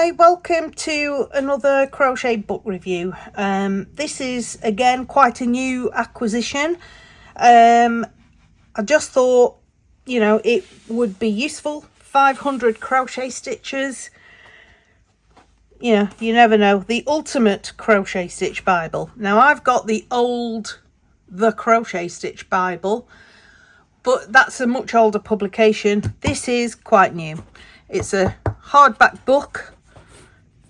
Hi, welcome to another crochet book review. This is again quite a new acquisition. I just thought, you know, it would be useful. 500 crochet stitches. You know, you never know. The ultimate crochet stitch Bible. Now I've got the Crochet Stitch Bible, but that's a much older publication. This is quite new. It's a hardback book,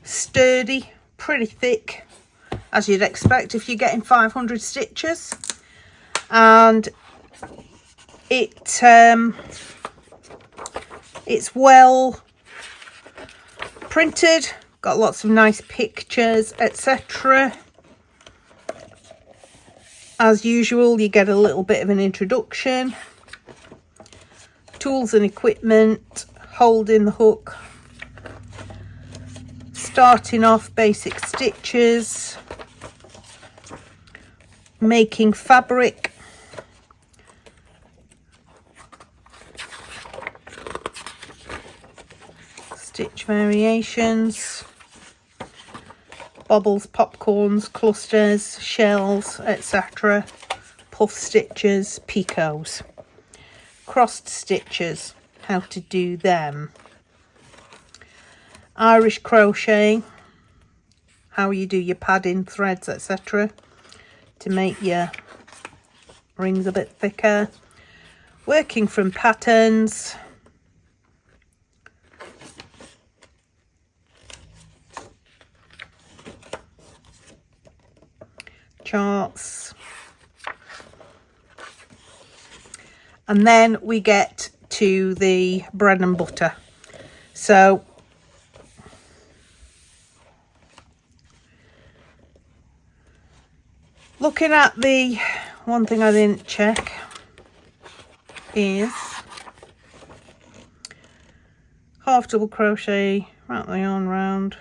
sturdy, pretty thick, as you'd expect if you're getting 500 stitches, and it's well printed, got lots of nice pictures, etc. As usual, you get a little bit of an introduction, tools and equipment, holding the hook, starting off basic stitches, making fabric, stitch variations, bobbles, popcorns, clusters, shells, etc., puff stitches, picots, crossed stitches, how to do them, Irish crochet, how you do your padding, threads, etc., to make your rings a bit thicker, working from patterns, charts, and then we get to the bread and butter. So looking at the one thing I didn't check is half double crochet, wrap the yarn round,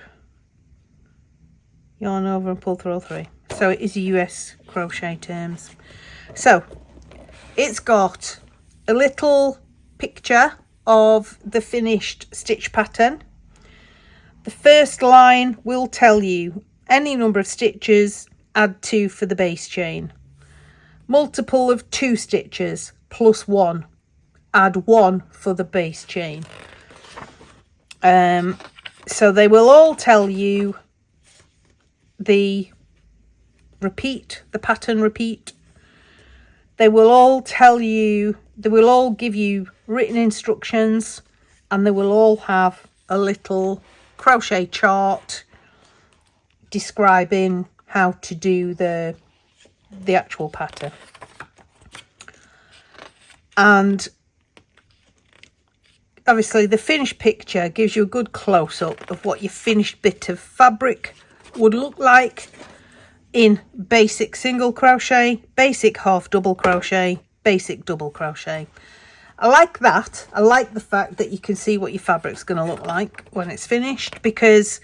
yarn over and pull through all three. So it is US crochet terms. So it's got a little picture of the finished stitch pattern. The first line will tell you any number of stitches, add 2 for the base chain. Multiple of 2 stitches plus 1, add 1 for the base chain. So they will all tell you the pattern repeat. They will all give you written instructions, and they will all have a little crochet chart describing how to do the actual pattern. And obviously the finished picture gives you a good close-up of what your finished bit of fabric would look like in basic single crochet, basic half double crochet, basic double crochet. I like that. I like the fact that you can see what your fabric's going to look like when it's finished, because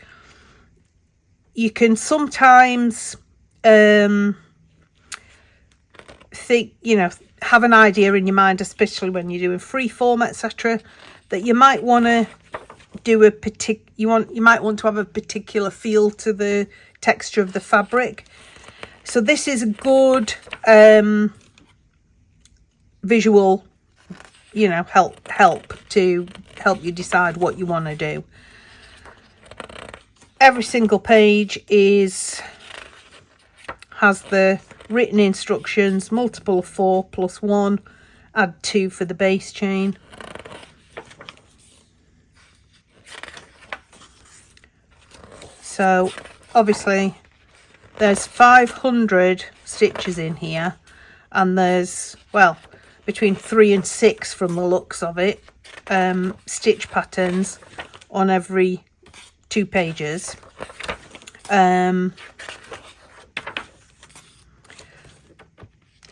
you can sometimes think, you know, have an idea in your mind, especially when you're doing free form, etc., that you might want to do you might want to have a particular feel to the texture of the fabric. So this is a good visual, you know, help you decide what you want to do. Every single page has the written instructions, multiple of 4 plus 1, add 2 for the base chain. So obviously there's 500 stitches in here, and there's, well, between 3 and 6 from the looks of it, stitch patterns on every 2 pages.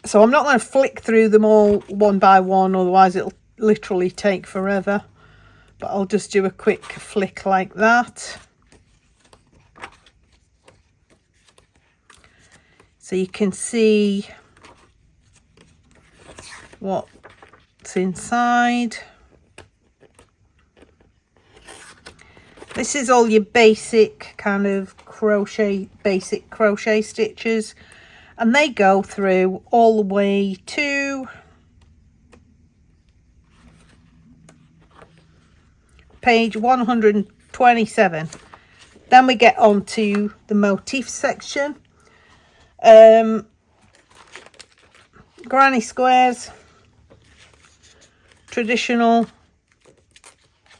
So I'm not going to flick through them all one by one, otherwise it'll literally take forever, but I'll just do a quick flick like that. So you can see what's inside. This is all your basic kind of basic crochet stitches, and they go through all the way to page 127. Then we get on to the motif section. Granny squares, traditional,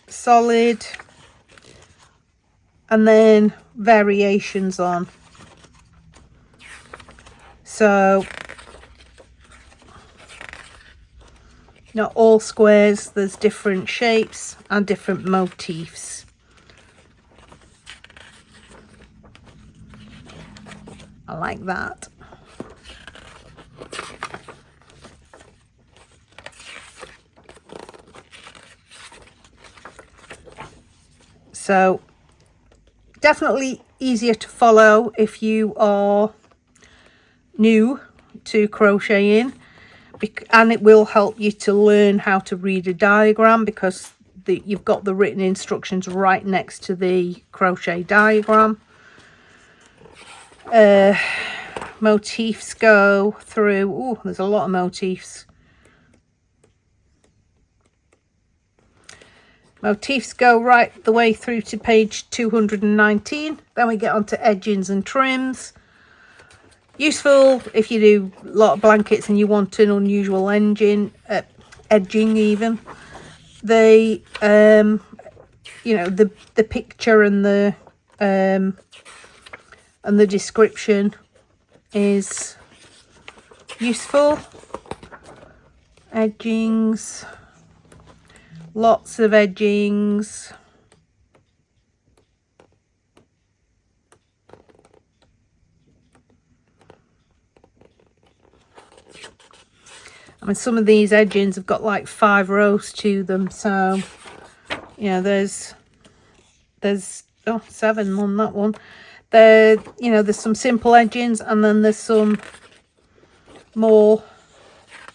solid, and then variations on. So not all squares, there's different shapes and different motifs. I like that. So definitely easier to follow if you are new to crocheting, and it will help you to learn how to read a diagram, because you've got the written instructions right next to the crochet diagram. Motifs go through, oh, there's a lot of motifs. Motifs go right the way through to page 219. Then we get on to edgings and trims. Useful if you do a lot of blankets and you want an unusual edging even. They, you know, the picture and the description is useful. Edgings. Lots of edgings. I mean, some of these edgings have got like 5 rows to them, so you know, there's 7 on that one. There, you know, there's some simple edgings, and then there's some more.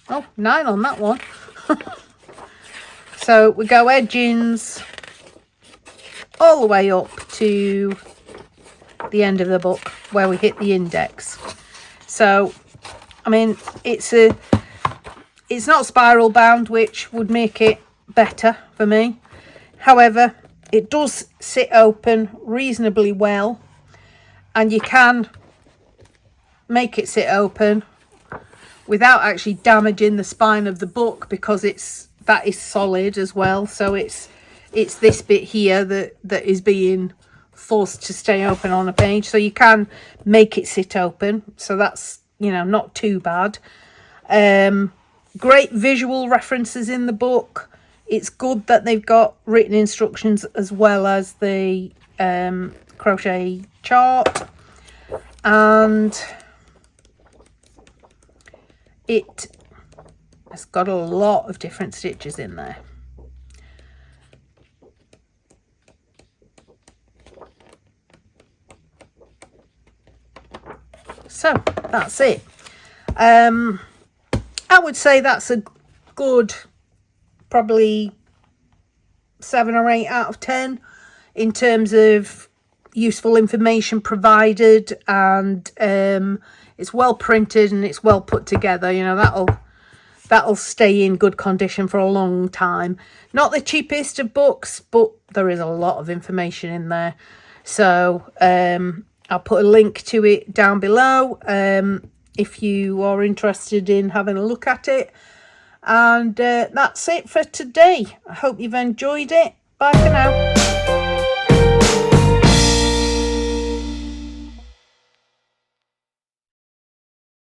9 on that one. So we go edgings all the way up to the end of the book where we hit the index. So, I mean, it's not spiral bound, which would make it better for me. However, it does sit open reasonably well, and you can make it sit open without actually damaging the spine of the book, because that is solid as well. So it's this bit here that is being forced to stay open on a page, so you can make it sit open, so that's, you know, not too bad. Great visual references in the book. It's good that they've got written instructions as well as the crochet chart, and it has got a lot of different stitches in there. So that's it. I would say that's a good, probably 7 or 8 out of 10 in terms of useful information provided, and it's well printed and it's well put together. You know, that'll stay in good condition for a long time. Not the cheapest of books, but there is a lot of information in there. So I'll put a link to it down below if you are interested in having a look at it. And that's it for today. I hope you've enjoyed it. Bye for now.